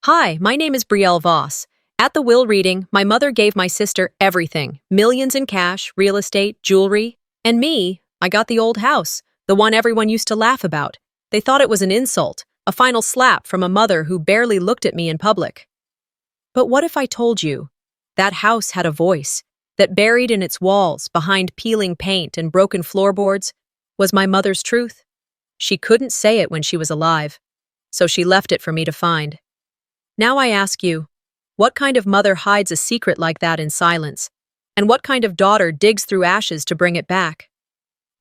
Hi, my name is Brielle Voss. At the will reading, my mother gave my sister everything, millions in cash, real estate, jewelry. And me, I got the old house, the one everyone used to laugh about. They thought it was an insult, a final slap from a mother who barely looked at me in public. But what if I told you? That house had a voice, that buried in its walls, behind peeling paint and broken floorboards, was my mother's truth. She couldn't say it when she was alive, so she left it for me to find. Now I ask you, what kind of mother hides a secret like that in silence? And what kind of daughter digs through ashes to bring it back?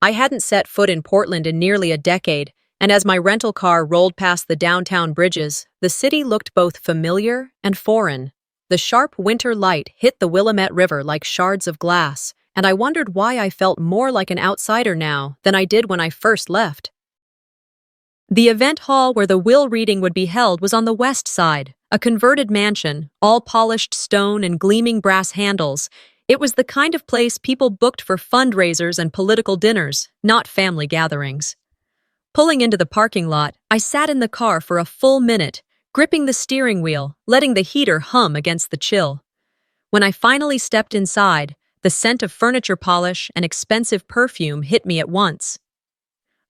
I hadn't set foot in Portland in nearly a decade, and as my rental car rolled past the downtown bridges, the city looked both familiar and foreign. The sharp winter light hit the Willamette River like shards of glass, and I wondered why I felt more like an outsider now than I did when I first left. The event hall where the will reading would be held was on the west side, a converted mansion, all polished stone and gleaming brass handles. It was the kind of place people booked for fundraisers and political dinners, not family gatherings. Pulling into the parking lot, I sat in the car for a full minute, gripping the steering wheel, letting the heater hum against the chill. When I finally stepped inside, the scent of furniture polish and expensive perfume hit me at once.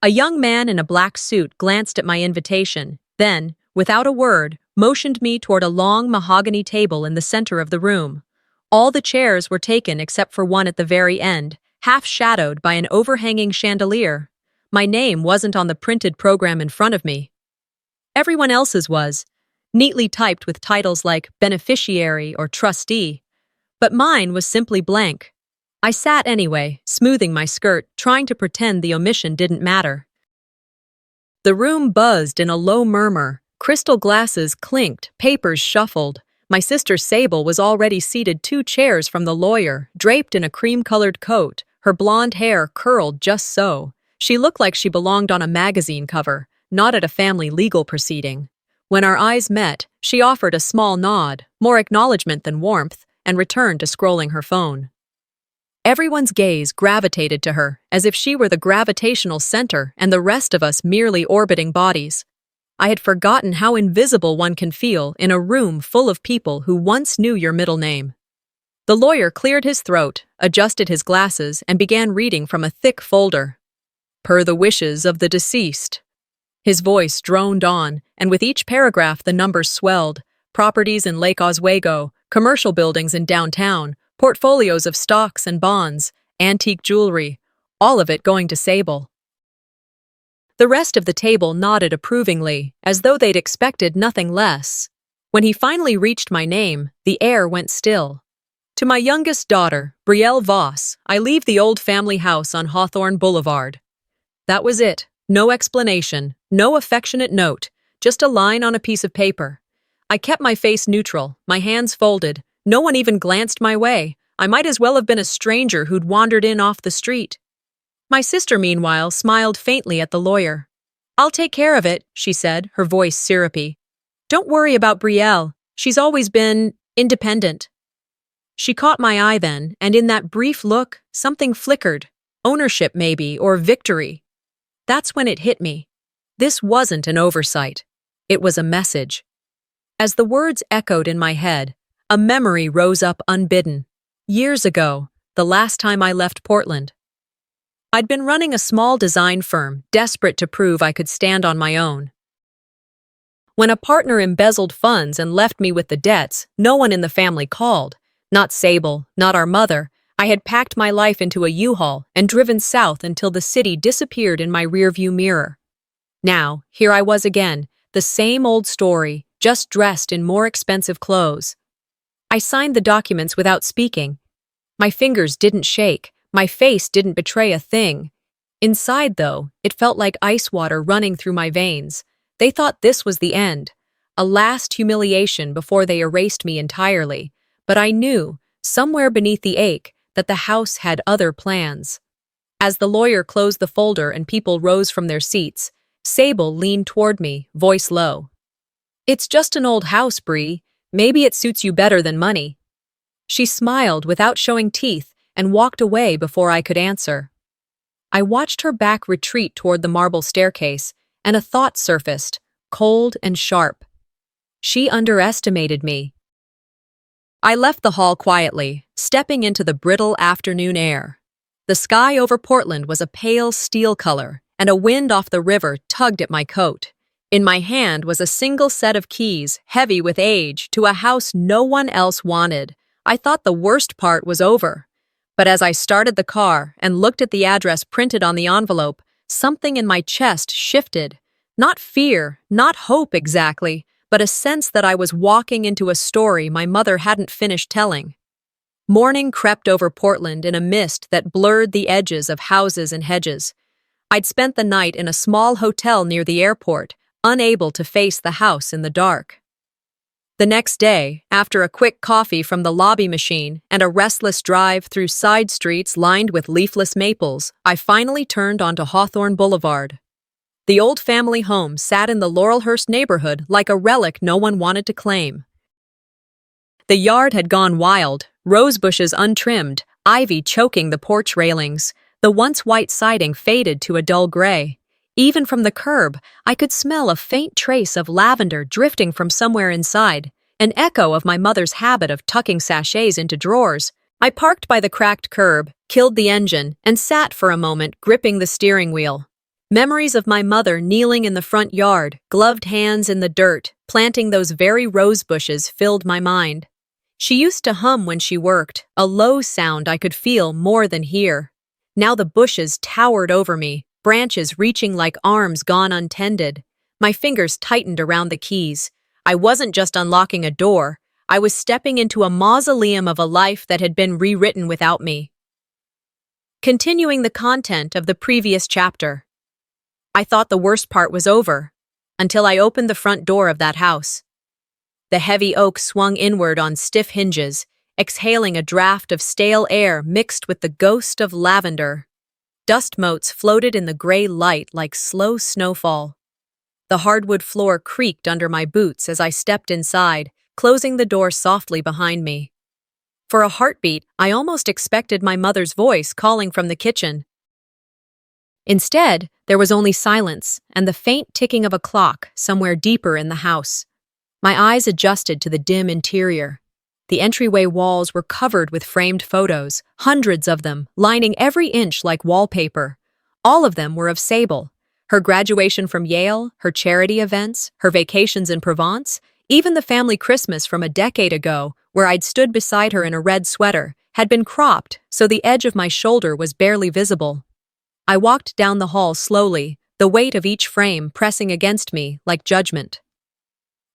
A young man in a black suit glanced at my invitation, then, without a word, motioned me toward a long mahogany table in the center of the room. All the chairs were taken except for one at the very end, half shadowed by an overhanging chandelier. My name wasn't on the printed program in front of me. Everyone else's was, neatly typed with titles like beneficiary or trustee. But mine was simply blank. I sat anyway, smoothing my skirt, trying to pretend the omission didn't matter. The room buzzed in a low murmur. Crystal glasses clinked, papers shuffled. My sister Sable was already seated 2 chairs from the lawyer, draped in a cream-colored coat, her blonde hair curled just so. She looked like she belonged on a magazine cover, not at a family legal proceeding. When our eyes met, she offered a small nod, more acknowledgement than warmth, and returned to scrolling her phone. Everyone's gaze gravitated to her, as if she were the gravitational center and the rest of us merely orbiting bodies. I had forgotten how invisible one can feel in a room full of people who once knew your middle name. The lawyer cleared his throat, adjusted his glasses, and began reading from a thick folder. Per the wishes of the deceased. His voice droned on, and with each paragraph the numbers swelled. Properties in Lake Oswego, commercial buildings in downtown, portfolios of stocks and bonds, antique jewelry, all of it going to Sable. The rest of the table nodded approvingly, as though they'd expected nothing less. When he finally reached my name, the air went still. To my youngest daughter, Brielle Voss, I leave the old family house on Hawthorne Boulevard. That was it. No explanation, no affectionate note, just a line on a piece of paper. I kept my face neutral, my hands folded. No one even glanced my way. I might as well have been a stranger who'd wandered in off the street. My sister, meanwhile, smiled faintly at the lawyer. "I'll take care of it," she said, her voice syrupy. "Don't worry about Brielle. She's always been independent." She caught my eye then, and in that brief look, something flickered. Ownership, maybe, or victory. That's when it hit me. This wasn't an oversight. It was a message. As the words echoed in my head, a memory rose up unbidden. Years ago, the last time I left Portland. I'd been running a small design firm, desperate to prove I could stand on my own. When a partner embezzled funds and left me with the debts, no one in the family called. Not Sable, not our mother. I had packed my life into a U-Haul and driven south until the city disappeared in my rearview mirror. Now, here I was again, the same old story, just dressed in more expensive clothes. I signed the documents without speaking. My fingers didn't shake. My face didn't betray a thing. Inside, though, it felt like ice water running through my veins. They thought this was the end, a last humiliation before they erased me entirely. But I knew, somewhere beneath the ache, that the house had other plans. As the lawyer closed the folder and people rose from their seats, Sable leaned toward me, voice low. "It's just an old house, Bree. Maybe it suits you better than money." She smiled without showing teeth and walked away before I could answer. I watched her back retreat toward the marble staircase, and a thought surfaced, cold and sharp. She underestimated me. I left the hall quietly, stepping into the brittle afternoon air. The sky over Portland was a pale steel color, and a wind off the river tugged at my coat. In my hand was a single set of keys, heavy with age, to a house no one else wanted. I thought the worst part was over. But as I started the car and looked at the address printed on the envelope, something in my chest shifted. Not fear, not hope exactly, but a sense that I was walking into a story my mother hadn't finished telling. Morning crept over Portland in a mist that blurred the edges of houses and hedges. I'd spent the night in a small hotel near the airport, unable to face the house in the dark. The next day, after a quick coffee from the lobby machine and a restless drive through side streets lined with leafless maples, I finally turned onto Hawthorne Boulevard. The old family home sat in the Laurelhurst neighborhood like a relic no one wanted to claim. The yard had gone wild, rose bushes untrimmed, ivy choking the porch railings. The once white siding faded to a dull gray. Even from the curb, I could smell a faint trace of lavender drifting from somewhere inside, an echo of my mother's habit of tucking sachets into drawers. I parked by the cracked curb, killed the engine, and sat for a moment, gripping the steering wheel. Memories of my mother kneeling in the front yard, gloved hands in the dirt, planting those very rose bushes filled my mind. She used to hum when she worked, a low sound I could feel more than hear. Now the bushes towered over me, branches reaching like arms gone untended. My fingers tightened around the keys. I wasn't just unlocking a door, I was stepping into a mausoleum of a life that had been rewritten without me. Continuing the content of the previous chapter. I thought the worst part was over, until I opened the front door of that house. The heavy oak swung inward on stiff hinges, exhaling a draft of stale air mixed with the ghost of lavender. Dust motes floated in the gray light like slow snowfall. The hardwood floor creaked under my boots as I stepped inside, closing the door softly behind me. For a heartbeat, I almost expected my mother's voice calling from the kitchen. Instead, there was only silence and the faint ticking of a clock somewhere deeper in the house. My eyes adjusted to the dim interior. The entryway walls were covered with framed photos, hundreds of them, lining every inch like wallpaper. All of them were of Sable. Her graduation from Yale, her charity events, her vacations in Provence, even the family Christmas from a decade ago, where I'd stood beside her in a red sweater, had been cropped so the edge of my shoulder was barely visible. I walked down the hall slowly, the weight of each frame pressing against me like judgment.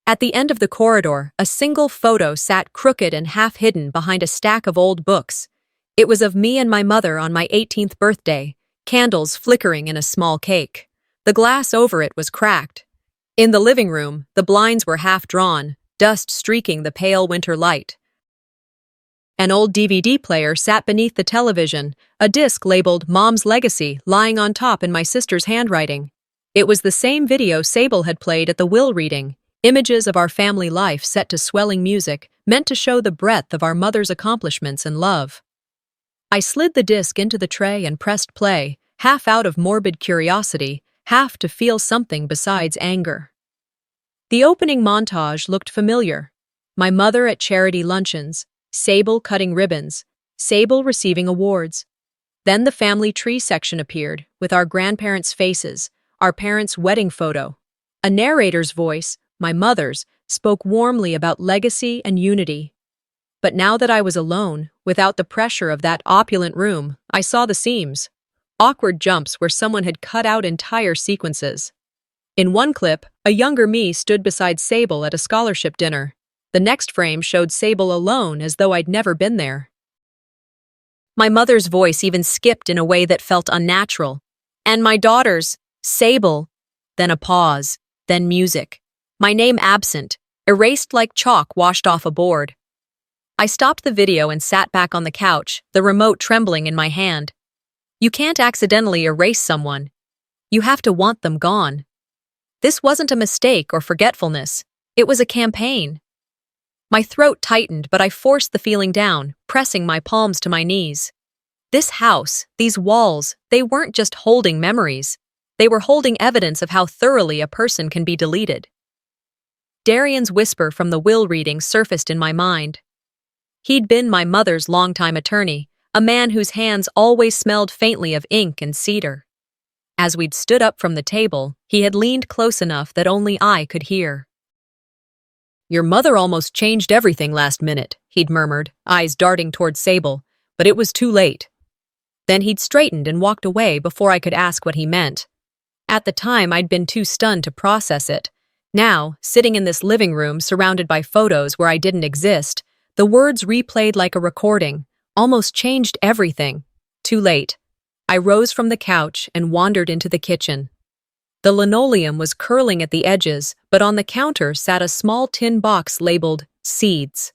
At the end of the corridor, a single photo sat crooked and half-hidden behind a stack of old books. It was of me and my mother on my 18th birthday, candles flickering in a small cake. The glass over it was cracked. In the living room, the blinds were half-drawn, dust streaking the pale winter light. An old DVD player sat beneath the television, a disc labeled Mom's Legacy lying on top in my sister's handwriting. It was the same video Sable had played at the will reading. Images of our family life set to swelling music, meant to show the breadth of our mother's accomplishments and love. I slid the disc into the tray and pressed play, half out of morbid curiosity, half to feel something besides anger. The opening montage looked familiar. My mother at charity luncheons, Sable cutting ribbons, Sable receiving awards. Then the family tree section appeared, with our grandparents' faces, our parents' wedding photo. A narrator's voice, my mother's, spoke warmly about legacy and unity. But now that I was alone, without the pressure of that opulent room, I saw the seams. Awkward jumps where someone had cut out entire sequences. In one clip, a younger me stood beside Sable at a scholarship dinner. The next frame showed Sable alone as though I'd never been there. My mother's voice even skipped in a way that felt unnatural. And my daughter's, Sable. Then a pause, then music. My name absent, erased like chalk washed off a board. I stopped the video and sat back on the couch, the remote trembling in my hand. You can't accidentally erase someone. You have to want them gone. This wasn't a mistake or forgetfulness. It was a campaign. My throat tightened, but I forced the feeling down, pressing my palms to my knees. This house, these walls, they weren't just holding memories. They were holding evidence of how thoroughly a person can be deleted. Darian's whisper from the will reading surfaced in my mind. He'd been my mother's longtime attorney, a man whose hands always smelled faintly of ink and cedar. As we'd stood up from the table, he had leaned close enough that only I could hear. "Your mother almost changed everything last minute," he'd murmured, eyes darting toward Sable, "but it was too late." Then he'd straightened and walked away before I could ask what he meant. At the time, I'd been too stunned to process it. Now, sitting in this living room surrounded by photos where I didn't exist, the words replayed like a recording, almost changed everything. Too late. I rose from the couch and wandered into the kitchen. The linoleum was curling at the edges, but on the counter sat a small tin box labeled seeds.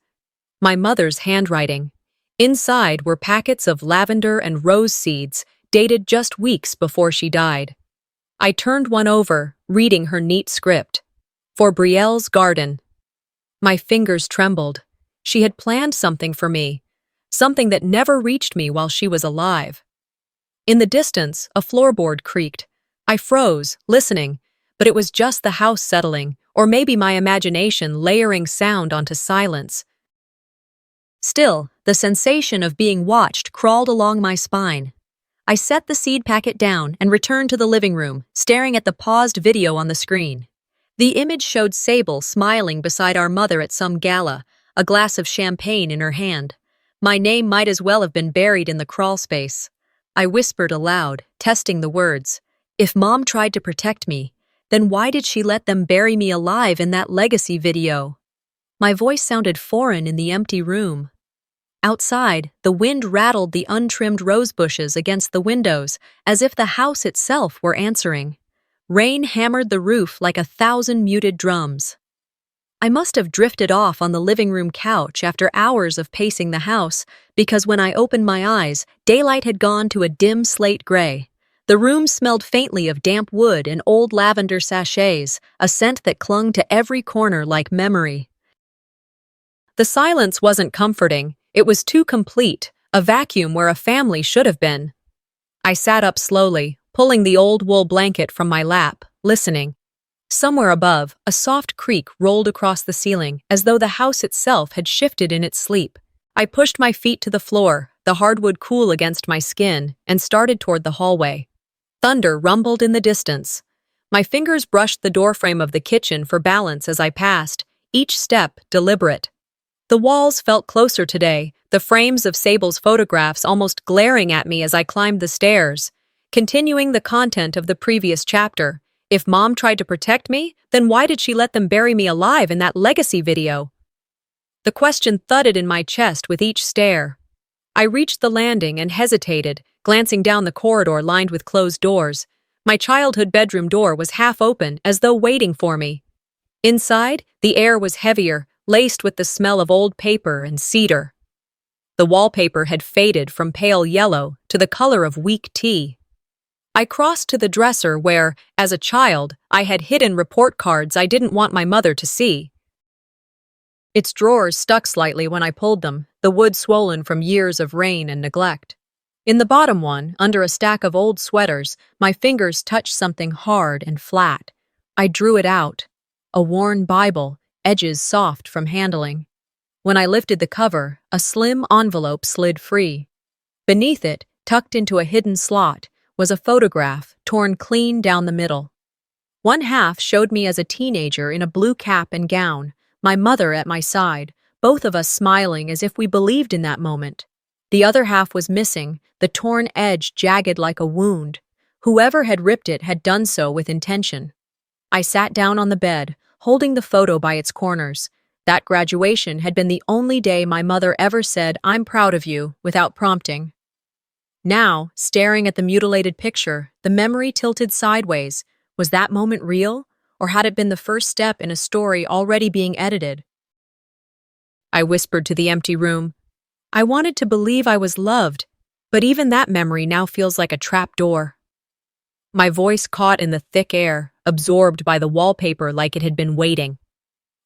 My mother's handwriting. Inside were packets of lavender and rose seeds, dated just weeks before she died. I turned one over, reading her neat script. For Brielle's garden. My fingers trembled. She had planned something for me, something that never reached me while she was alive. In the distance, a floorboard creaked. I froze, listening, but it was just the house settling, or maybe my imagination layering sound onto silence. Still, the sensation of being watched crawled along my spine. I set the seed packet down and returned to the living room, staring at the paused video on the screen. The image showed Sable smiling beside our mother at some gala, a glass of champagne in her hand. My name might as well have been buried in the crawl space. I whispered aloud, testing the words. If Mom tried to protect me, then why did she let them bury me alive in that legacy video? My voice sounded foreign in the empty room. Outside, the wind rattled the untrimmed rose bushes against the windows, as if the house itself were answering. Rain hammered the roof like 1,000 muted drums. I must have drifted off on the living room couch after hours of pacing the house, because when I opened my eyes, daylight had gone to a dim slate gray. The room smelled faintly of damp wood and old lavender sachets, a scent that clung to every corner like memory. The silence wasn't comforting. It was too complete, a vacuum where a family should have been. I sat up slowly, pulling the old wool blanket from my lap, listening. Somewhere above, a soft creak rolled across the ceiling, as though the house itself had shifted in its sleep. I pushed my feet to the floor, the hardwood cool against my skin, and started toward the hallway. Thunder rumbled in the distance. My fingers brushed the doorframe of the kitchen for balance as I passed, each step deliberate. The walls felt closer today, the frames of Sable's photographs almost glaring at me as I climbed the stairs. Continuing the content of the previous chapter, if Mom tried to protect me, then why did she let them bury me alive in that legacy video? The question thudded in my chest with each stare. I reached the landing and hesitated, glancing down the corridor lined with closed doors. My childhood bedroom door was half open, as though waiting for me. Inside, the air was heavier, laced with the smell of old paper and cedar. The wallpaper had faded from pale yellow to the color of weak tea. I crossed to the dresser where, as a child, I had hidden report cards I didn't want my mother to see. Its drawers stuck slightly when I pulled them, the wood swollen from years of rain and neglect. In the bottom one, under a stack of old sweaters, my fingers touched something hard and flat. I drew it out. A worn Bible, edges soft from handling. When I lifted the cover, a slim envelope slid free. Beneath it, tucked into a hidden slot, was a photograph torn clean down the middle. One half showed me as a teenager in a blue cap and gown, my mother at my side, both of us smiling as if we believed in that moment. The other half was missing, the torn edge jagged like a wound. Whoever had ripped it had done so with intention. I sat down on the bed, holding the photo by its corners. That graduation had been the only day my mother ever said, "I'm proud of you," without prompting. Now, staring at the mutilated picture, the memory tilted sideways. Was that moment real, or had it been the first step in a story already being edited? I whispered to the empty room. I wanted to believe I was loved, but even that memory now feels like a trap door. My voice caught in the thick air, absorbed by the wallpaper like it had been waiting.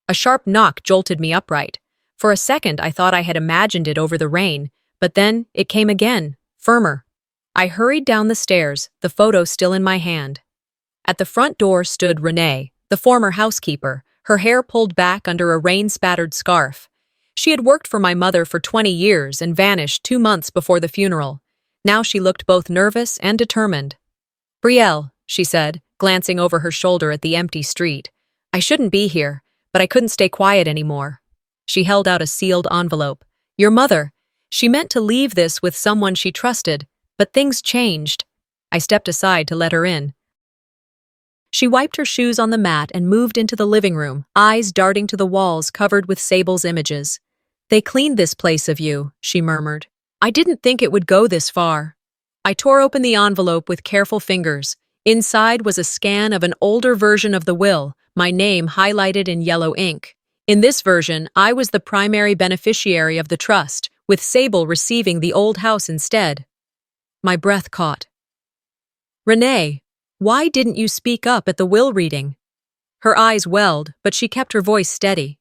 A sharp knock jolted me upright. For a second, I thought I had imagined it over the rain, but then it came again, firmer. I hurried down the stairs, the photo still in my hand. At the front door stood Renee, the former housekeeper, her hair pulled back under a rain-spattered scarf. She had worked for my mother for 20 years and vanished 2 months before the funeral. Now she looked both nervous and determined. "Brielle," she said, glancing over her shoulder at the empty street. "I shouldn't be here, but I couldn't stay quiet anymore." She held out a sealed envelope. "Your mother. She meant to leave this with someone she trusted, but things changed." I stepped aside to let her in. She wiped her shoes on the mat and moved into the living room, eyes darting to the walls covered with Sable's images. "They cleaned this place of you," she murmured. "I didn't think it would go this far." I tore open the envelope with careful fingers. Inside was a scan of an older version of the will, my name highlighted in yellow ink. In this version, I was the primary beneficiary of the trust, with Sable receiving the old house instead. My breath caught. "Renee, why didn't you speak up at the will reading?" Her eyes welled, but she kept her voice steady.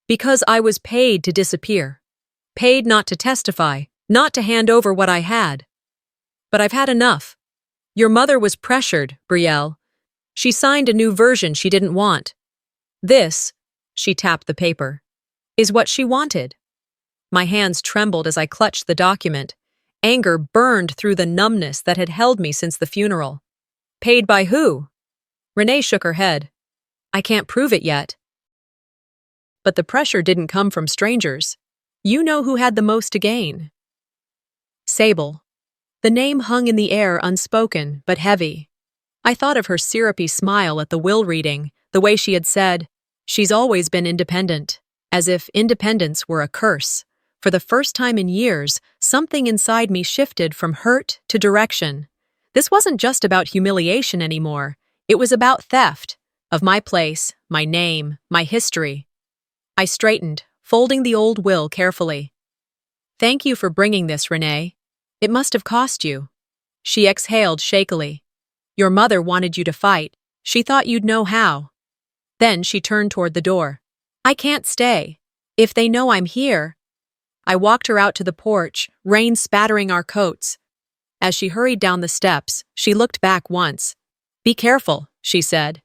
"Because I was paid to disappear. Paid not to testify, not to hand over what I had. But I've had enough. Your mother was pressured, Brielle. She signed a new version she didn't want. This," she tapped the paper, "is what she wanted." My hands trembled as I clutched the document. Anger burned through the numbness that had held me since the funeral. "Paid by who?" Renee shook her head. "I can't prove it yet." "But the pressure didn't come from strangers. You know who had the most to gain." Sable. The name hung in the air unspoken, but heavy. I thought of her syrupy smile at the will reading, the way she had said, "She's always been independent," as if independence were a curse. For the first time in years, something inside me shifted from hurt to direction. This wasn't just about humiliation anymore. It was about theft of my place, my name, my history. I straightened, folding the old will carefully. "Thank you for bringing this, Renee. It must have cost you." She exhaled shakily. "Your mother wanted you to fight. She thought you'd know how." Then she turned toward the door. "I can't stay. If they know I'm here." I walked her out to the porch, rain spattering our coats. As she hurried down the steps, she looked back once. "Be careful," she said.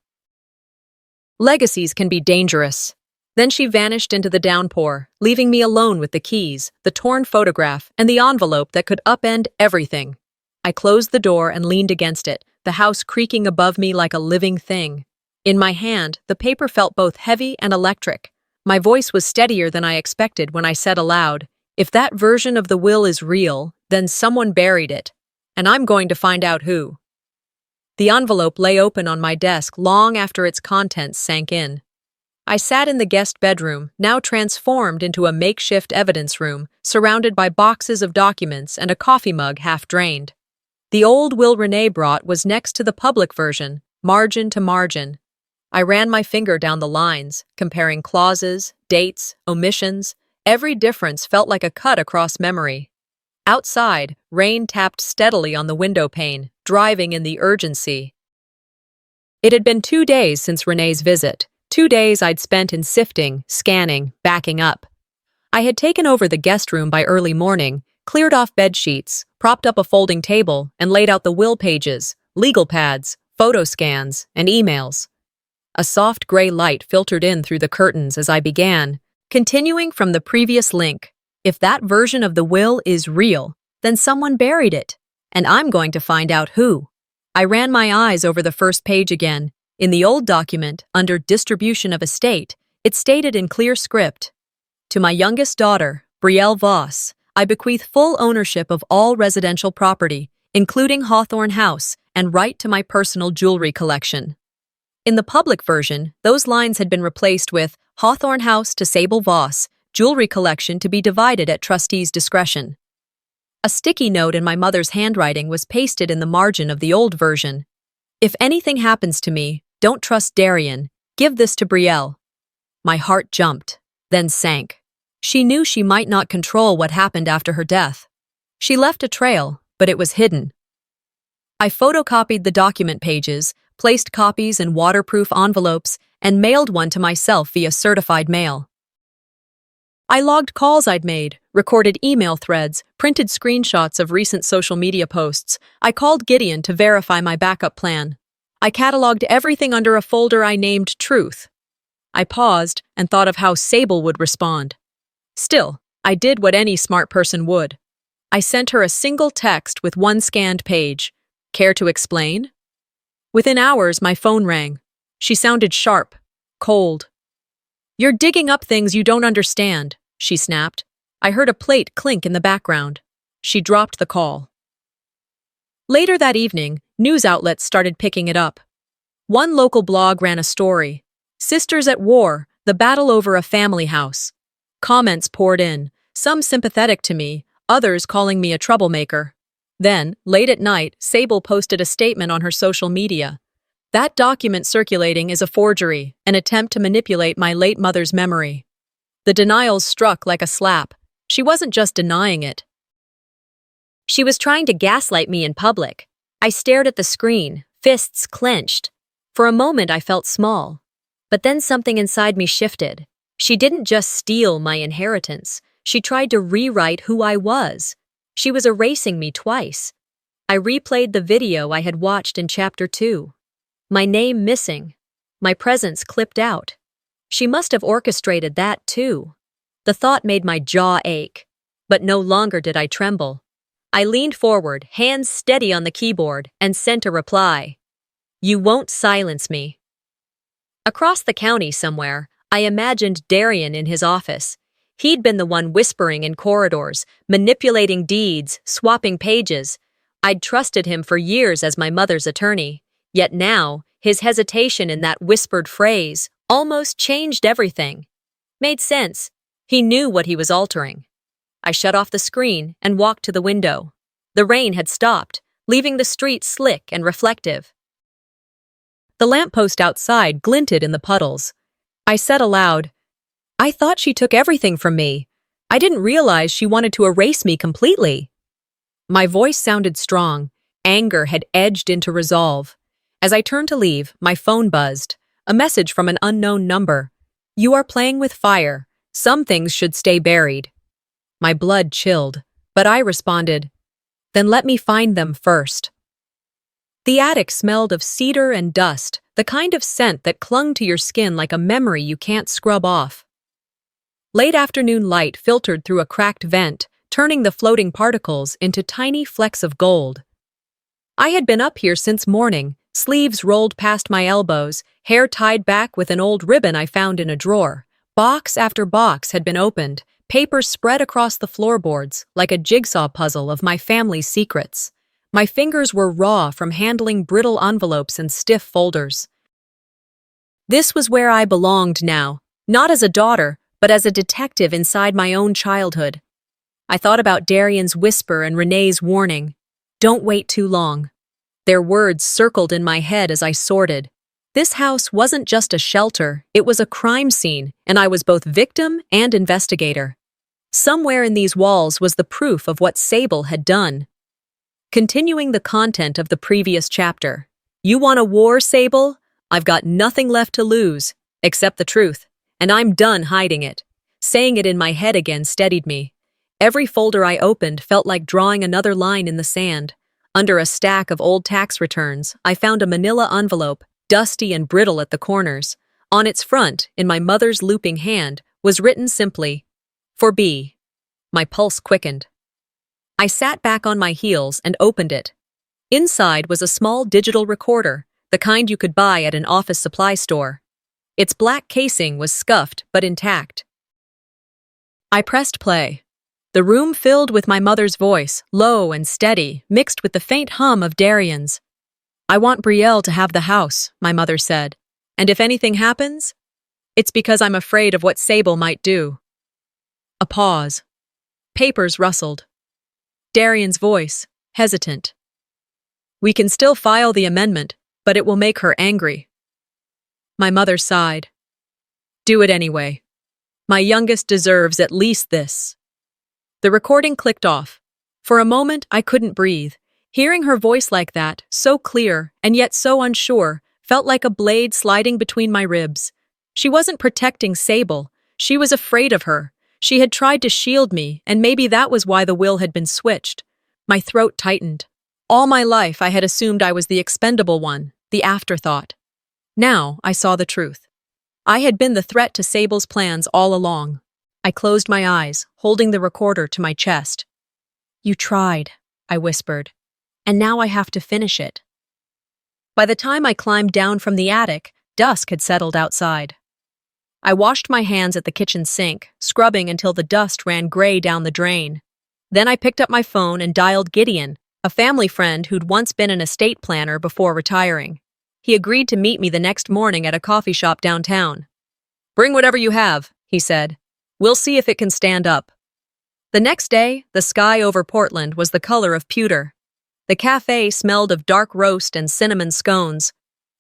"Legacies can be dangerous." Then she vanished into the downpour, leaving me alone with the keys, the torn photograph, and the envelope that could upend everything. I closed the door and leaned against it, the house creaking above me like a living thing. In my hand, the paper felt both heavy and electric. My voice was steadier than I expected when I said aloud, "If that version of the will is real, then someone buried it, and I'm going to find out who." The envelope lay open on my desk long after its contents sank in. I sat in the guest bedroom, now transformed into a makeshift evidence room, surrounded by boxes of documents and a coffee mug half drained. The old will Renee brought was next to the public version, margin to margin. I ran my finger down the lines, comparing clauses, dates, omissions. Every difference felt like a cut across memory. Outside, rain tapped steadily on the window pane, driving in the urgency. It had been 2 days since Renee's visit. 2 days I'd spent in sifting, scanning, backing up. I had taken over the guest room by early morning, cleared off bed sheets, propped up a folding table, and laid out the will pages, legal pads, photo scans, and emails. A soft gray light filtered in through the curtains as I began, continuing from the previous link. If that version of the will is real, then someone buried it, and I'm going to find out who. I ran my eyes over the first page again. In the old document, under distribution of estate, it stated in clear script, "To my youngest daughter, Brielle Voss, I bequeath full ownership of all residential property, including Hawthorne House, and right to my personal jewelry collection." In the public version, those lines had been replaced with Hawthorne House to Sable Voss, jewelry collection to be divided at trustee's discretion. A sticky note in my mother's handwriting was pasted in the margin of the old version. "If anything happens to me, don't trust Darian. Give this to Brielle." My heart jumped, then sank. She knew she might not control what happened after her death. She left a trail, but it was hidden. I photocopied the document pages, placed copies in waterproof envelopes, and mailed one to myself via certified mail. I logged calls I'd made, recorded email threads, printed screenshots of recent social media posts. I called Gideon to verify my backup plan. I cataloged everything under a folder I named Truth. I paused and thought of how Sable would respond. Still, I did what any smart person would. I sent her a single text with one scanned page. Care to explain? Within hours, my phone rang. She sounded sharp, cold. You're digging up things you don't understand, she snapped. I heard a plate clink in the background. She dropped the call. Later that evening, news outlets started picking it up. One local blog ran a story. Sisters at war, the battle over a family house. Comments poured in, some sympathetic to me, others calling me a troublemaker. Then, late at night, Sable posted a statement on her social media. That document circulating is a forgery, an attempt to manipulate my late mother's memory. The denials struck like a slap. She wasn't just denying it. She was trying to gaslight me in public. I stared at the screen, fists clenched. For a moment I felt small. But then something inside me shifted. She didn't just steal my inheritance. She tried to rewrite who I was. She was erasing me twice. I replayed the video I had watched in Chapter 2. My name missing. My presence clipped out. She must have orchestrated that too. The thought made my jaw ache. But no longer did I tremble. I leaned forward, hands steady on the keyboard, and sent a reply. You won't silence me. Across the county somewhere, I imagined Darian in his office. He'd been the one whispering in corridors, manipulating deeds, swapping pages. I'd trusted him for years as my mother's attorney. Yet now, his hesitation in that whispered phrase almost changed everything. Made sense. He knew what he was altering. I shut off the screen and walked to the window. The rain had stopped, leaving the street slick and reflective. The lamppost outside glinted in the puddles. I said aloud, I thought she took everything from me. I didn't realize she wanted to erase me completely. My voice sounded strong. Anger had edged into resolve. As I turned to leave, my phone buzzed. A message from an unknown number. You are playing with fire. Some things should stay buried. My blood chilled, but I responded, Then let me find them first. The attic smelled of cedar and dust, the kind of scent that clung to your skin like a memory you can't scrub off. Late afternoon light filtered through a cracked vent, turning the floating particles into tiny flecks of gold. I had been up here since morning, sleeves rolled past my elbows, hair tied back with an old ribbon I found in a drawer. Box after box had been opened, papers spread across the floorboards like a jigsaw puzzle of my family's secrets. My fingers were raw from handling brittle envelopes and stiff folders. This was where I belonged now, not as a daughter, but as a detective inside my own childhood. I thought about Darian's whisper and Renee's warning, Don't wait too long. Their words circled in my head as I sorted. This house wasn't just a shelter, it was a crime scene, and I was both victim and investigator. Somewhere in these walls was the proof of what Sable had done. Continuing the content of the previous chapter. You want a war, Sable? I've got nothing left to lose, except the truth, and I'm done hiding it. Saying it in my head again steadied me. Every folder I opened felt like drawing another line in the sand. Under a stack of old tax returns, I found a manila envelope, dusty and brittle at the corners. On its front, in my mother's looping hand, was written simply, For B. My pulse quickened. I sat back on my heels and opened it. Inside was a small digital recorder, the kind you could buy at an office supply store. Its black casing was scuffed but intact. I pressed play. The room filled with my mother's voice, low and steady, mixed with the faint hum of Darian's. I want Brielle to have the house, my mother said. And if anything happens, it's because I'm afraid of what Sable might do. A pause. Papers rustled. Darian's voice, hesitant. We can still file the amendment, but it will make her angry. My mother sighed. Do it anyway. My youngest deserves at least this. The recording clicked off. For a moment, I couldn't breathe. Hearing her voice like that, so clear and yet so unsure, felt like a blade sliding between my ribs. She wasn't protecting Sable. She was afraid of her. She had tried to shield me, and maybe that was why the will had been switched. My throat tightened. All my life, I had assumed I was the expendable one, the afterthought. Now, I saw the truth. I had been the threat to Sable's plans all along. I closed my eyes, holding the recorder to my chest. "You tried," I whispered, "and now I have to finish it." By the time I climbed down from the attic, dusk had settled outside. I washed my hands at the kitchen sink, scrubbing until the dust ran gray down the drain. Then I picked up my phone and dialed Gideon, a family friend who'd once been an estate planner before retiring. He agreed to meet me the next morning at a coffee shop downtown. "Bring whatever you have," he said. "We'll see if it can stand up." The next day, the sky over Portland was the color of pewter. The cafe smelled of dark roast and cinnamon scones.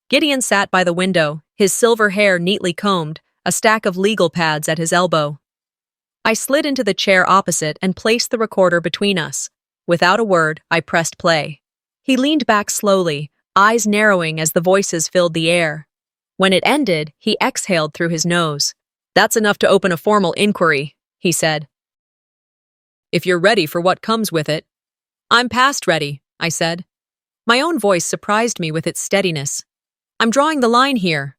Gideon sat by the window, his silver hair neatly combed, a stack of legal pads at his elbow. I slid into the chair opposite and placed the recorder between us. Without a word, I pressed play. He leaned back slowly, eyes narrowing as the voices filled the air. When it ended, he exhaled through his nose. "That's enough to open a formal inquiry," he said. "If you're ready for what comes with it." "I'm past ready," I said. My own voice surprised me with its steadiness. "I'm drawing the line here."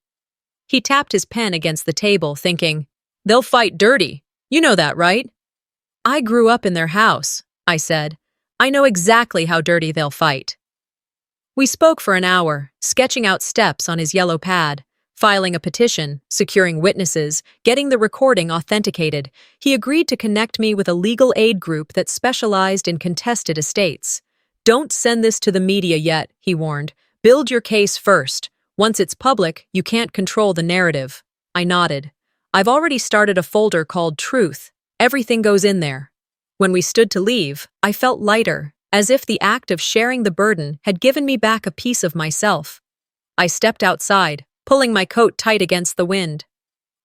He tapped his pen against the table, thinking, "They'll fight dirty. You know that, right?" "I grew up in their house," I said. "I know exactly how dirty they'll fight." We spoke for an hour, sketching out steps on his yellow pad, filing a petition, securing witnesses, getting the recording authenticated. He agreed to connect me with a legal aid group that specialized in contested estates. "Don't send this to the media yet," he warned. "Build your case first. Once it's public, you can't control the narrative." I nodded. "I've already started a folder called Truth. Everything goes in there." When we stood to leave, I felt lighter, as if the act of sharing the burden had given me back a piece of myself. I stepped outside, pulling my coat tight against the wind.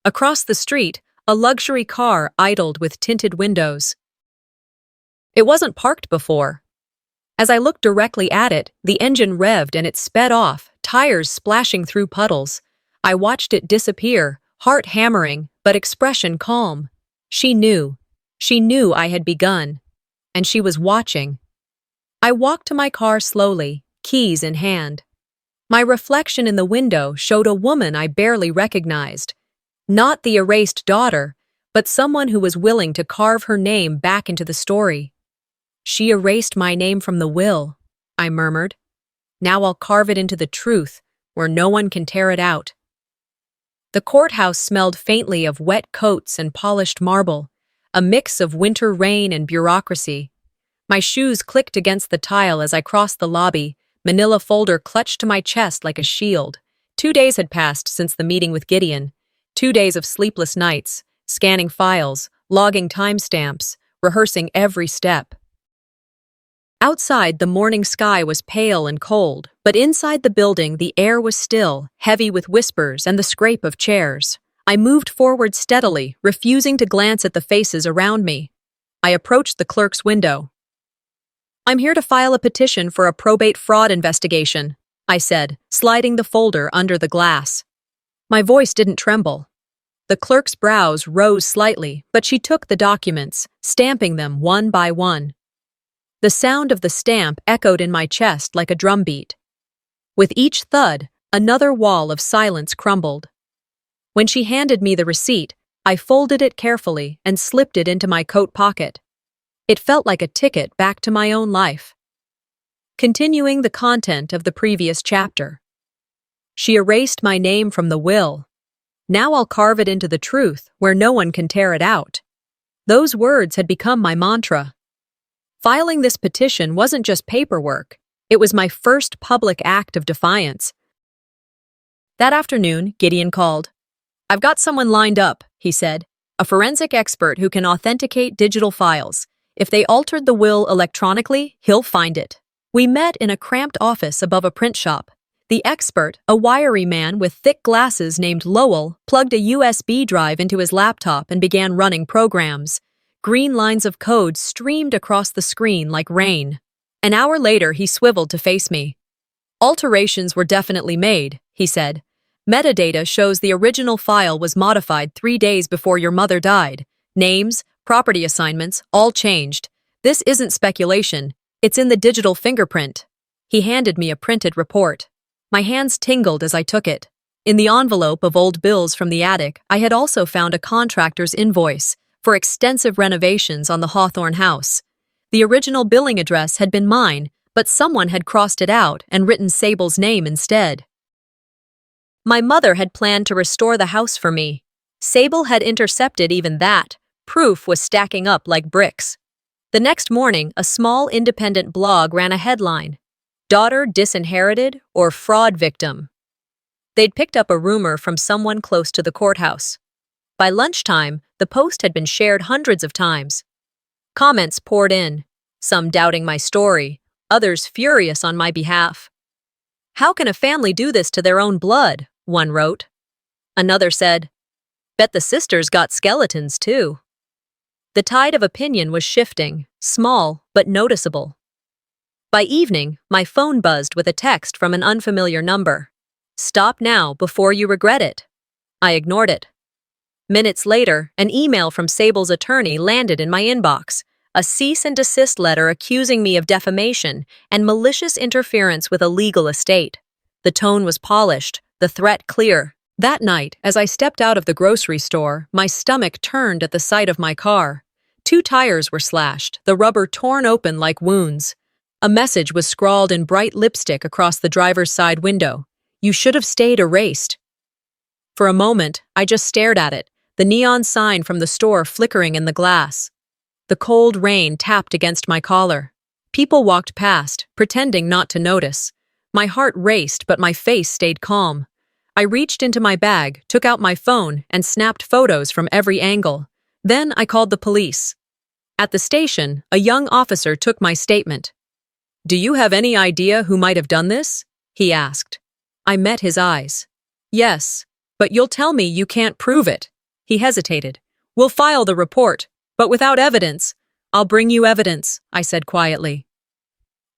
Across the street, a luxury car idled with tinted windows. It wasn't parked before. As I looked directly at it, the engine revved and it sped off, tires splashing through puddles. I watched it disappear, heart hammering, but expression calm. She knew. She knew I had begun. And she was watching. I walked to my car slowly, keys in hand. My reflection in the window showed a woman I barely recognized. Not the erased daughter, but someone who was willing to carve her name back into the story. "She erased my name from the will," I murmured. "Now I'll carve it into the truth, where no one can tear it out." The courthouse smelled faintly of wet coats and polished marble, a mix of winter rain and bureaucracy. My shoes clicked against the tile as I crossed the lobby, manila folder clutched to my chest like a shield. 2 days had passed since the meeting with Gideon. 2 days of sleepless nights, scanning files, logging timestamps, rehearsing every step. Outside, the morning sky was pale and cold, but inside the building, the air was still, heavy with whispers and the scrape of chairs. I moved forward steadily, refusing to glance at the faces around me. I approached the clerk's window. "I'm here to file a petition for a probate fraud investigation," I said, sliding the folder under the glass. My voice didn't tremble. The clerk's brows rose slightly, but she took the documents, stamping them one by one. The sound of the stamp echoed in my chest like a drumbeat. With each thud, another wall of silence crumbled. When she handed me the receipt, I folded it carefully and slipped it into my coat pocket. It felt like a ticket back to my own life. Continuing the content of the previous chapter. She erased my name from the will. Now I'll carve it into the truth where no one can tear it out. Those words had become my mantra. Filing this petition wasn't just paperwork. It was my first public act of defiance. That afternoon, Gideon called. "I've got someone lined up," he said, "a forensic expert who can authenticate digital files. If they altered the will electronically, he'll find it." We met in a cramped office above a print shop. The expert, a wiry man with thick glasses named Lowell, plugged a USB drive into his laptop and began running programs. Green lines of code streamed across the screen like rain. An hour later, he swiveled to face me. "Alterations were definitely made," he said. "Metadata shows the original file was modified 3 days before your mother died. Names, property assignments, all changed. This isn't speculation. It's in the digital fingerprint." He handed me a printed report. My hands tingled as I took it. In the envelope of old bills from the attic, I had also found a contractor's invoice for extensive renovations on the Hawthorne house. The original billing address had been mine, but someone had crossed it out and written Sable's name instead. My mother had planned to restore the house for me. Sable had intercepted even that. Proof was stacking up like bricks. The next morning, a small independent blog ran a headline: "Daughter disinherited or fraud victim." They'd picked up a rumor from someone close to the courthouse. By lunchtime, the post had been shared hundreds of times. Comments poured in, some doubting my story, others furious on my behalf. "How can a family do this to their own blood?" one wrote. Another said, "Bet the sisters got skeletons too." The tide of opinion was shifting, small but noticeable. By evening, my phone buzzed with a text from an unfamiliar number. "Stop now before you regret it." I ignored it. Minutes later, an email from Sable's attorney landed in my inbox, a cease and desist letter accusing me of defamation and malicious interference with a legal estate. The tone was polished, the threat clear. That night, as I stepped out of the grocery store, my stomach turned at the sight of my car. 2 tires were slashed, the rubber torn open like wounds. A message was scrawled in bright lipstick across the driver's side window. "You should have stayed erased." For a moment, I just stared at it, the neon sign from the store flickering in the glass. The cold rain tapped against my collar. People walked past, pretending not to notice. My heart raced, but my face stayed calm. I reached into my bag, took out my phone, and snapped photos from every angle. Then I called the police. At the station, a young officer took my statement. "Do you have any idea who might have done this?" he asked. I met his eyes. "Yes, but you'll tell me you can't prove it." He hesitated. "We'll file the report, but without evidence." "I'll bring you evidence," I said quietly.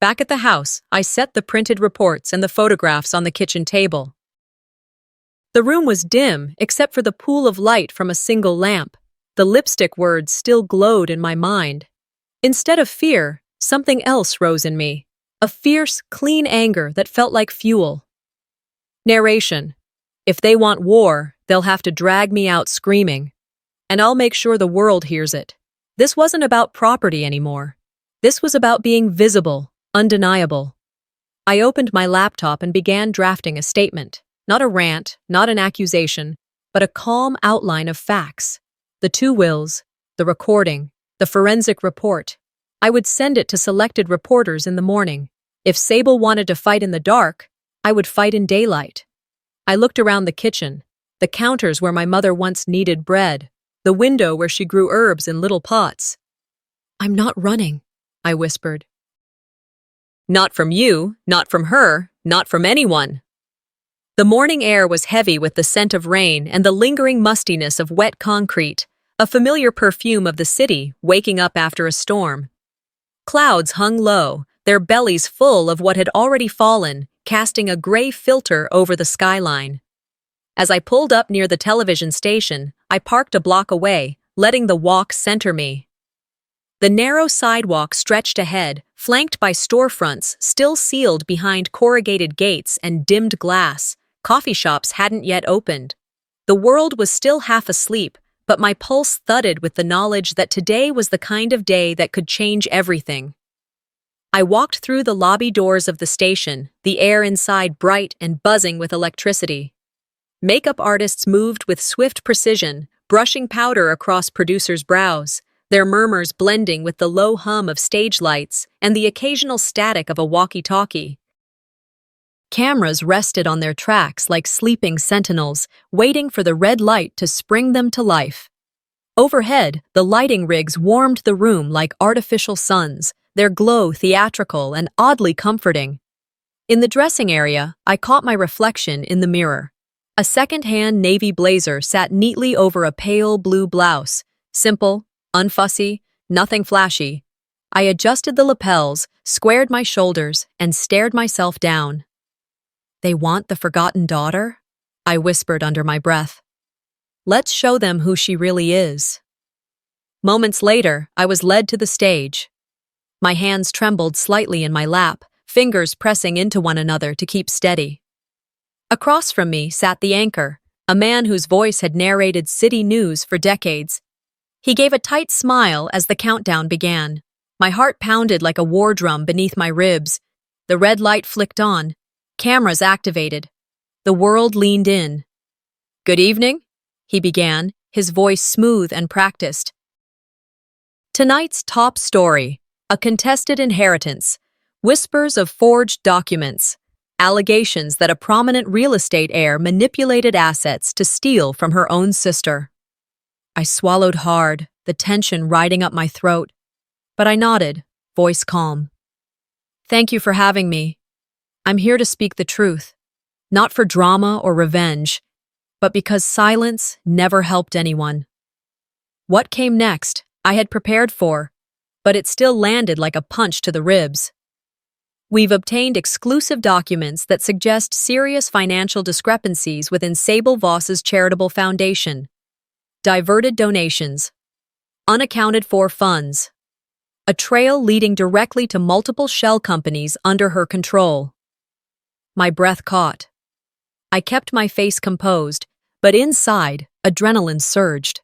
Back at the house, I set the printed reports and the photographs on the kitchen table. The room was dim, except for the pool of light from a single lamp. The lipstick words still glowed in my mind. Instead of fear, something else rose in me. A fierce, clean anger that felt like fuel. Narration: "If they want war, they'll have to drag me out screaming. And I'll make sure the world hears it." This wasn't about property anymore. This was about being visible, undeniable. I opened my laptop and began drafting a statement. Not a rant, not an accusation, but a calm outline of facts. The 2 wills, the recording, the forensic report. I would send it to selected reporters in the morning. If Sable wanted to fight in the dark, I would fight in daylight. I looked around the kitchen, the counters where my mother once kneaded bread, the window where she grew herbs in little pots. "I'm not running," I whispered. "Not from you, not from her, not from anyone." The morning air was heavy with the scent of rain and the lingering mustiness of wet concrete, a familiar perfume of the city waking up after a storm. Clouds hung low, their bellies full of what had already fallen, casting a gray filter over the skyline. As I pulled up near the television station, I parked a block away, letting the walk center me. The narrow sidewalk stretched ahead, flanked by storefronts still sealed behind corrugated gates and dimmed glass. Coffee shops hadn't yet opened. The world was still half asleep, but my pulse thudded with the knowledge that today was the kind of day that could change everything. I walked through the lobby doors of the station, the air inside bright and buzzing with electricity. Makeup artists moved with swift precision, brushing powder across producers' brows, their murmurs blending with the low hum of stage lights and the occasional static of a walkie-talkie. Cameras rested on their tracks like sleeping sentinels, waiting for the red light to spring them to life. Overhead, the lighting rigs warmed the room like artificial suns, their glow theatrical and oddly comforting. In the dressing area, I caught my reflection in the mirror. A second-hand navy blazer sat neatly over a pale blue blouse, simple, unfussy, nothing flashy. I adjusted the lapels, squared my shoulders, and stared myself down. "They want the forgotten daughter?" I whispered under my breath. "Let's show them who she really is." Moments later, I was led to the stage. My hands trembled slightly in my lap, fingers pressing into one another to keep steady. Across from me sat the anchor, a man whose voice had narrated city news for decades. He gave a tight smile as the countdown began. My heart pounded like a war drum beneath my ribs. The red light flicked on. Cameras activated. The world leaned in. "Good evening," he began, his voice smooth and practiced. Tonight's top story: a contested inheritance, whispers of forged documents, allegations that a prominent real estate heir manipulated assets to steal from her own sister. I swallowed hard, the tension riding up my throat, but I nodded, voice calm. "Thank you for having me. I'm here to speak the truth, not for drama or revenge, but because silence never helped anyone." What came next, I had prepared for, but it still landed like a punch to the ribs. "We've obtained exclusive documents that suggest serious financial discrepancies within Sable Voss's charitable foundation. Diverted donations. Unaccounted for funds. A trail leading directly to multiple shell companies under her control." My breath caught. I kept my face composed, but inside, adrenaline surged.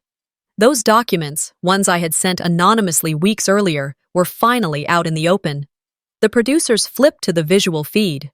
Those documents, ones I had sent anonymously weeks earlier, were finally out in the open. The producers flipped to the visual feed.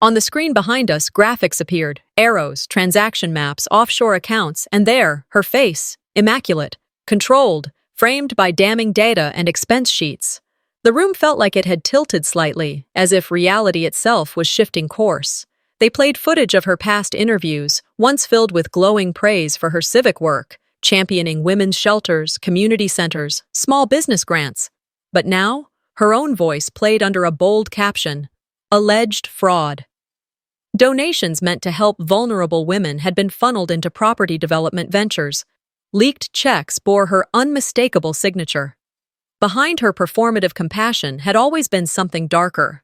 On the screen behind us, graphics appeared, arrows, transaction maps, offshore accounts, and there, her face, immaculate, controlled, framed by damning data and expense sheets. The room felt like it had tilted slightly, as if reality itself was shifting course. They played footage of her past interviews, once filled with glowing praise for her civic work, championing women's shelters, community centers, small business grants. But now, her own voice played under a bold caption: "Alleged fraud." Donations meant to help vulnerable women had been funneled into property development ventures. Leaked checks bore her unmistakable signature. Behind her performative compassion had always been something darker.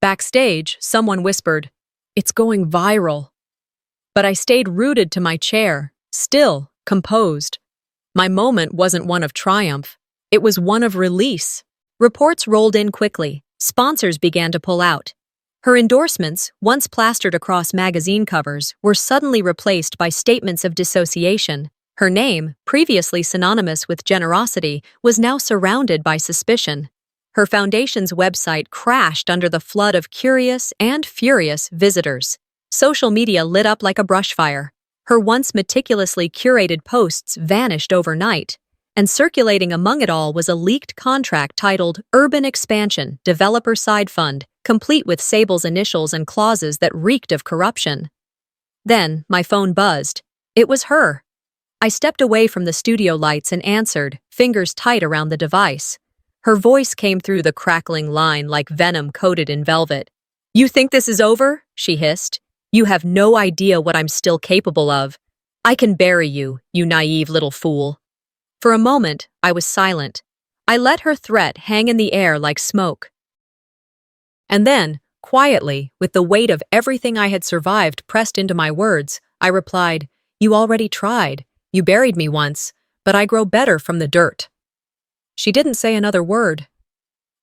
Backstage, someone whispered, "It's going viral." But I stayed rooted to my chair, still, composed. My moment wasn't one of triumph. It was one of release. Reports rolled in quickly. Sponsors began to pull out. Her endorsements, once plastered across magazine covers, were suddenly replaced by statements of dissociation. Her name, previously synonymous with generosity, was now surrounded by suspicion. Her foundation's website crashed under the flood of curious and furious visitors. Social media lit up like a brushfire. Her once meticulously curated posts vanished overnight, and circulating among it all was a leaked contract titled Urban Expansion Developer Side Fund, complete with Sable's initials and clauses that reeked of corruption. Then, my phone buzzed. It was her. I stepped away from the studio lights and answered, fingers tight around the device. Her voice came through the crackling line like venom coated in velvet. "You think this is over?" she hissed. "You have no idea what I'm still capable of. I can bury you, you naive little fool." For a moment, I was silent. I let her threat hang in the air like smoke. And then, quietly, with the weight of everything I had survived pressed into my words, I replied, "You already tried. You buried me once, but I grow better from the dirt." She didn't say another word.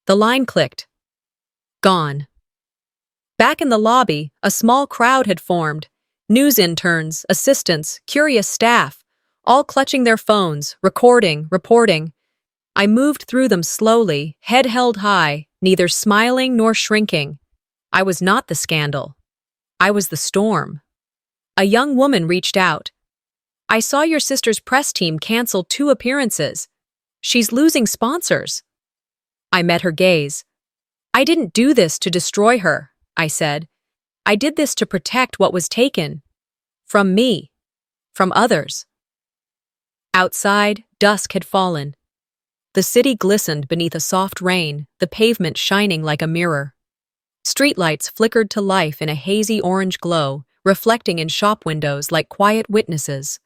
The line clicked. Gone. Back in the lobby, a small crowd had formed. News interns, assistants, curious staff, all clutching their phones, recording, reporting. I moved through them slowly, head held high, neither smiling nor shrinking. I was not the scandal. I was the storm. A young woman reached out. "I saw your sister's press team cancel 2 appearances. She's losing sponsors." I met her gaze. "I didn't do this to destroy her," I said. "I did this to protect what was taken. From me. From others." Outside, dusk had fallen. The city glistened beneath a soft rain, the pavement shining like a mirror. Streetlights flickered to life in a hazy orange glow, reflecting in shop windows like quiet witnesses.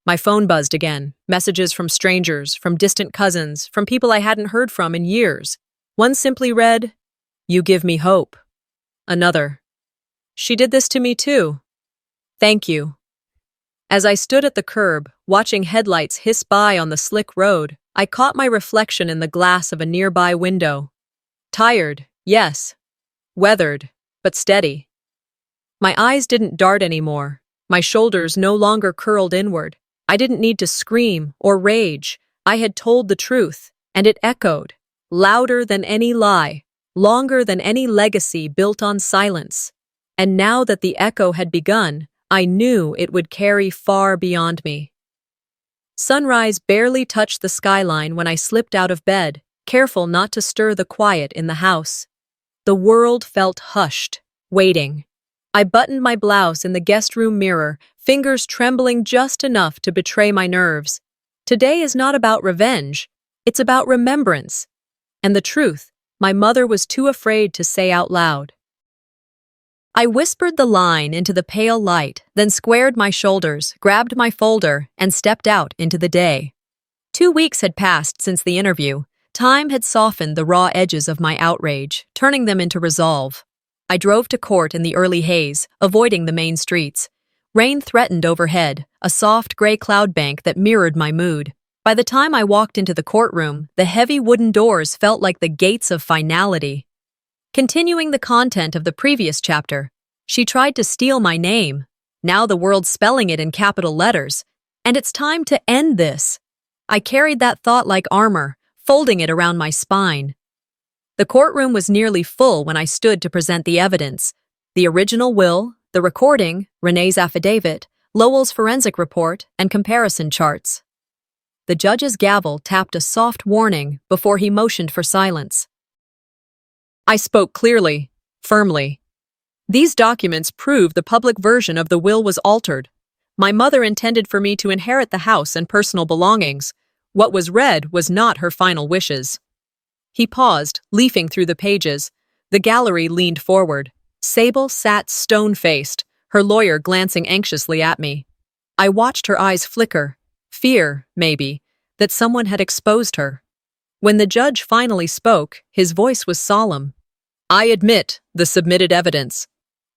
My phone buzzed again, messages from strangers, from distant cousins, from people I hadn't heard from in years. One simply read, "You give me hope." Another, "She did this to me too. Thank you." As I stood at the curb, watching headlights hiss by on the slick road, I caught my reflection in the glass of a nearby window. Tired, yes. Weathered, but steady. My eyes didn't dart anymore. My shoulders no longer curled inward. I didn't need to scream or rage. I had told the truth, and it echoed, louder than any lie, longer than any legacy built on silence. And now that the echo had begun, I knew it would carry far beyond me. Sunrise barely touched the skyline when I slipped out of bed, careful not to stir the quiet in the house. The world felt hushed, waiting. I buttoned my blouse in the guest room mirror, fingers trembling just enough to betray my nerves. Today is not about revenge, it's about remembrance. And the truth, my mother was too afraid to say out loud. I whispered the line into the pale light, then squared my shoulders, grabbed my folder, and stepped out into the day. 2 weeks had passed since the interview. Time had softened the raw edges of my outrage, turning them into resolve. I drove to court in the early haze, avoiding the main streets. Rain threatened overhead, a soft gray cloud bank that mirrored my mood. By the time I walked into the courtroom, the heavy wooden doors felt like the gates of finality. Continuing the content of the previous chapter, she tried to steal my name. Now the world's spelling it in capital letters. And it's time to end this. I carried that thought like armor, folding it around my spine. The courtroom was nearly full when I stood to present the evidence. The original will, the recording, Renee's affidavit, Lowell's forensic report, and comparison charts. The judge's gavel tapped a soft warning before he motioned for silence. I spoke clearly, firmly. These documents prove the public version of the will was altered. My mother intended for me to inherit the house and personal belongings. What was read was not her final wishes. He paused, leafing through the pages. The gallery leaned forward. Sable sat stone-faced, her lawyer glancing anxiously at me. I watched her eyes flicker. Fear, maybe, that someone had exposed her. When the judge finally spoke, his voice was solemn. I admit the submitted evidence.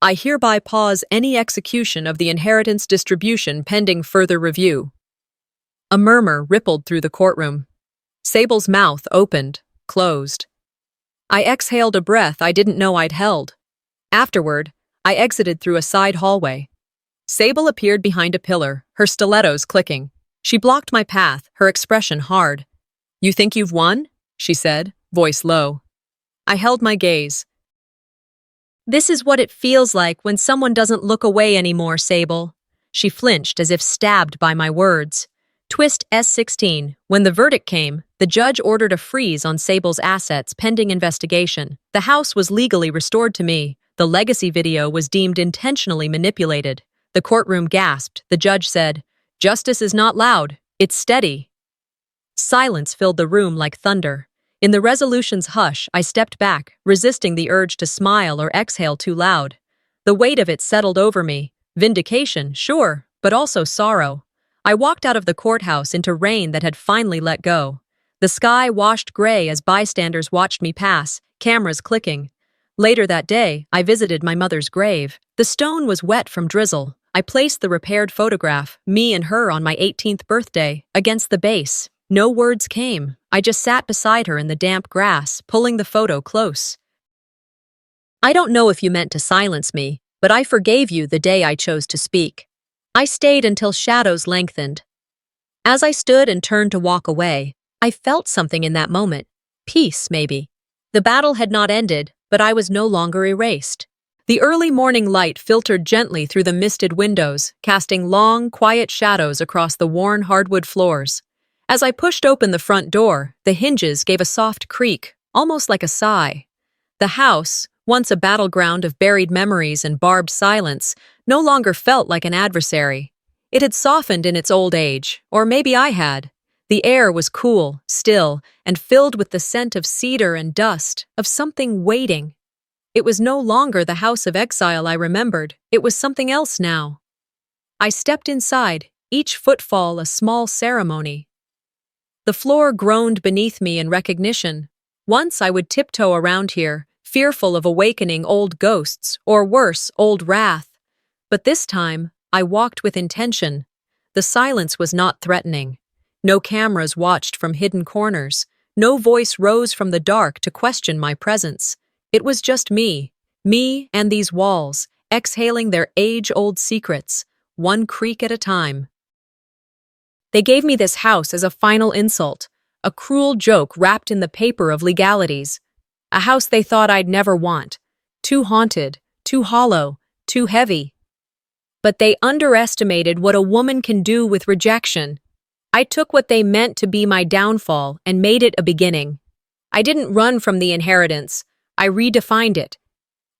I hereby pause any execution of the inheritance distribution pending further review. A murmur rippled through the courtroom. Sable's mouth opened, closed. I exhaled a breath I didn't know I'd held. Afterward, I exited through a side hallway. Sable appeared behind a pillar, her stilettos clicking. She blocked my path, her expression hard. "You think you've won?" she said, voice low. I held my gaze. "This is what it feels like when someone doesn't look away anymore, Sable." She flinched as if stabbed by my words. Twist S16. When the verdict came, the judge ordered a freeze on Sable's assets pending investigation. The house was legally restored to me. The legacy video was deemed intentionally manipulated. The courtroom gasped. The judge said, "Justice is not loud, it's steady." Silence filled the room like thunder. In the resolution's hush, I stepped back, resisting the urge to smile or exhale too loud. The weight of it settled over me. Vindication, sure, but also sorrow. I walked out of the courthouse into rain that had finally let go. The sky washed gray as bystanders watched me pass, cameras clicking. Later that day, I visited my mother's grave. The stone was wet from drizzle. I placed the repaired photograph, me and her on my 18th birthday, against the base. No words came. I just sat beside her in the damp grass, pulling the photo close. "I don't know if you meant to silence me, but I forgave you the day I chose to speak." I stayed until shadows lengthened. As I stood and turned to walk away, I felt something in that moment. Peace, maybe. The battle had not ended, but I was no longer erased. The early morning light filtered gently through the misted windows, casting long, quiet shadows across the worn hardwood floors. As I pushed open the front door, the hinges gave a soft creak, almost like a sigh. The house, once a battleground of buried memories and barbed silence, no longer felt like an adversary. It had softened in its old age, or maybe I had. The air was cool, still, and filled with the scent of cedar and dust, of something waiting. It was no longer the house of exile I remembered, it was something else now. I stepped inside, each footfall a small ceremony. The floor groaned beneath me in recognition. Once I would tiptoe around here, fearful of awakening old ghosts, or worse, old wrath. But this time, I walked with intention. The silence was not threatening. No cameras watched from hidden corners. No voice rose from the dark to question my presence. It was just me Me and these walls, exhaling their age-old secrets, one creak at a time. They gave me this house as a final insult, a cruel joke wrapped in the paper of legalities. A house they thought I'd never want. Too haunted, too hollow, too heavy. But they underestimated what a woman can do with rejection. I took what they meant to be my downfall and made it a beginning. I didn't run from the inheritance. I redefined it.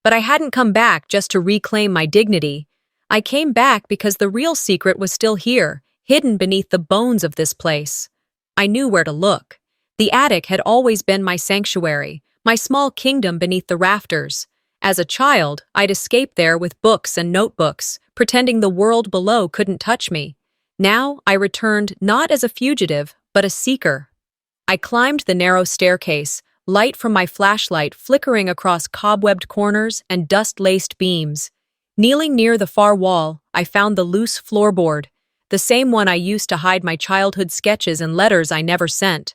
But I hadn't come back just to reclaim my dignity. I came back because the real secret was still here, hidden beneath the bones of this place. I knew where to look. The attic had always been my sanctuary, my small kingdom beneath the rafters. As a child, I'd escape there with books and notebooks, pretending the world below couldn't touch me. Now I returned not as a fugitive, but a seeker. I climbed the narrow staircase, light from my flashlight flickering across cobwebbed corners and dust-laced beams. Kneeling near the far wall, I found the loose floorboard, the same one I used to hide my childhood sketches and letters I never sent.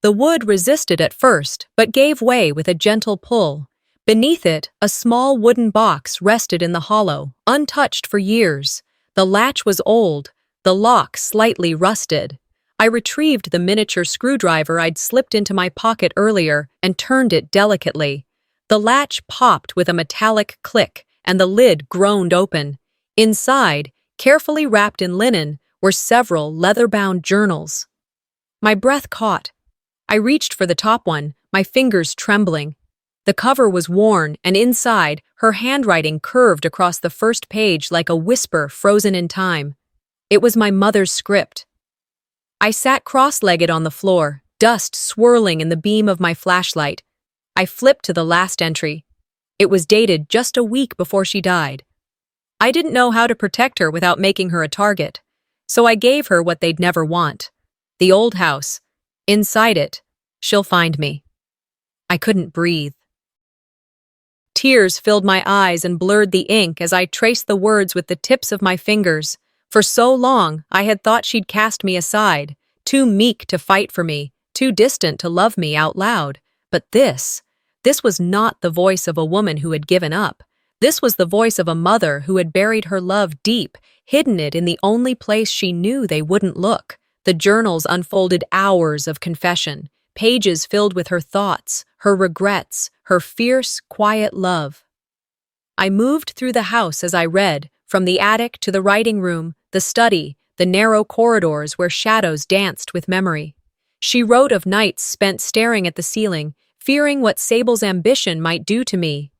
The wood resisted at first, but gave way with a gentle pull. Beneath it, a small wooden box rested in the hollow, untouched for years. The latch was old, the lock slightly rusted. I retrieved the miniature screwdriver I'd slipped into my pocket earlier and turned it delicately. The latch popped with a metallic click, and the lid groaned open. Inside, carefully wrapped in linen, were several leather-bound journals. My breath caught. I reached for the top one, my fingers trembling. The cover was worn, and inside, her handwriting curved across the first page like a whisper frozen in time. It was my mother's script. I sat cross-legged on the floor, dust swirling in the beam of my flashlight. I flipped to the last entry. It was dated just a week before she died. I didn't know how to protect her without making her a target, so I gave her what they'd never want. The old house. Inside it, she'll find me. I couldn't breathe. Tears filled my eyes and blurred the ink as I traced the words with the tips of my fingers. For so long, I had thought she'd cast me aside, too meek to fight for me, too distant to love me out loud. But this was not the voice of a woman who had given up. This was the voice of a mother who had buried her love deep, hidden it in the only place she knew they wouldn't look. The journals unfolded hours of confession, pages filled with her thoughts, her regrets, her fierce, quiet love. I moved through the house as I read, from the attic to the writing room, the study, the narrow corridors where shadows danced with memory. She wrote of nights spent staring at the ceiling, fearing what Sable's ambition might do to me.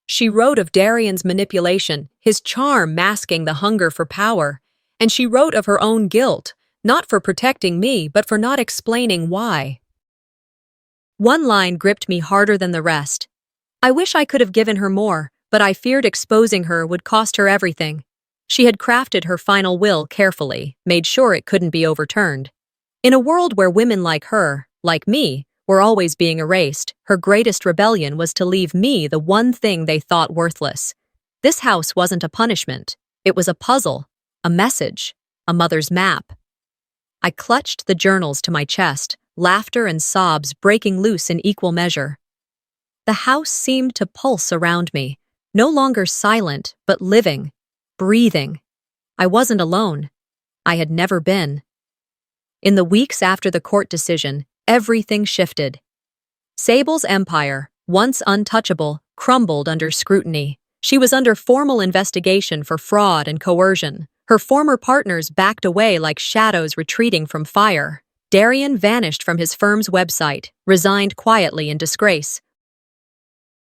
She wrote of Darian's manipulation, his charm masking the hunger for power. And she wrote of her own guilt, not for protecting me, but for not explaining why. One line gripped me harder than the rest. I wish I could have given her more, but I feared exposing her would cost her everything. She had crafted her final will carefully, made sure it couldn't be overturned. In a world where women like her, like me, were always being erased, her greatest rebellion was to leave me the one thing they thought worthless. This house wasn't a punishment. It was a puzzle, a message, a mother's map. I clutched the journals to my chest, laughter and sobs breaking loose in equal measure. The house seemed to pulse around me, no longer silent, but living, breathing. I wasn't alone. I had never been. In the weeks after the court decision, everything shifted. Sable's empire, once untouchable, crumbled under scrutiny. She was under formal investigation for fraud and coercion. Her former partners backed away like shadows retreating from fire. Darian vanished from his firm's website, resigned quietly in disgrace.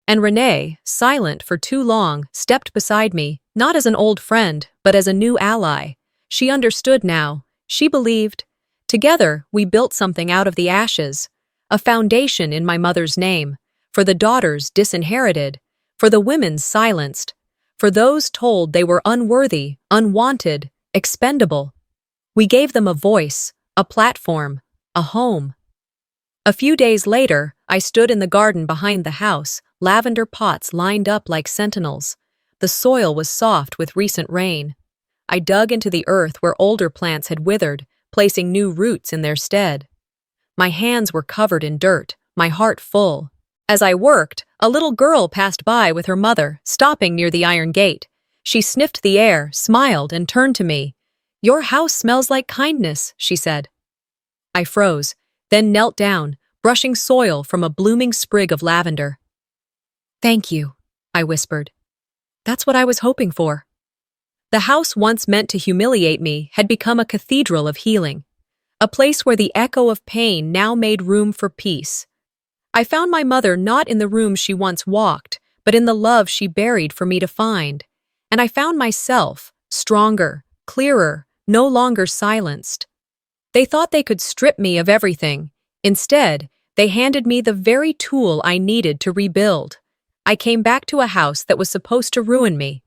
And Renee, silent for too long, stepped beside me, not as an old friend, but as a new ally. She understood now. She believed. Together, we built something out of the ashes, a foundation in my mother's name, for the daughters disinherited, for the women silenced, for those told they were unworthy, unwanted, expendable. We gave them a voice, a platform, a home. A few days later, I stood in the garden behind the house, lavender pots lined up like sentinels. The soil was soft with recent rain. I dug into the earth where older plants had withered, placing new roots in their stead. My hands were covered in dirt, my heart full. As I worked, a little girl passed by with her mother, stopping near the iron gate. She sniffed the air, smiled, and turned to me. "Your house smells like kindness," she said. I froze, then knelt down, brushing soil from a blooming sprig of lavender. "Thank you," I whispered. "That's what I was hoping for." The house once meant to humiliate me had become a cathedral of healing, a place where the echo of pain now made room for peace. I found my mother not in the room she once walked, but in the love she buried for me to find. And I found myself, stronger, clearer, no longer silenced. They thought they could strip me of everything. Instead, they handed me the very tool I needed to rebuild. I came back to a house that was supposed to ruin me.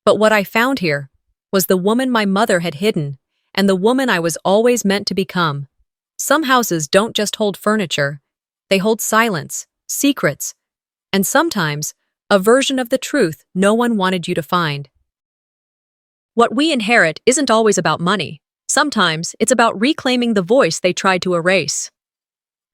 But what I found here was the woman my mother had hidden, and the woman I was always meant to become. Some houses don't just hold furniture. They hold silence, secrets, and sometimes a version of the truth no one wanted you to find. What we inherit isn't always about money. Sometimes it's about reclaiming the voice they tried to erase.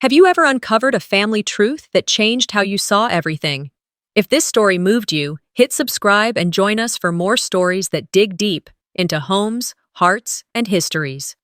Have you ever uncovered a family truth that changed how you saw everything? If this story moved you, hit subscribe and join us for more stories that dig deep into homes, hearts, and histories.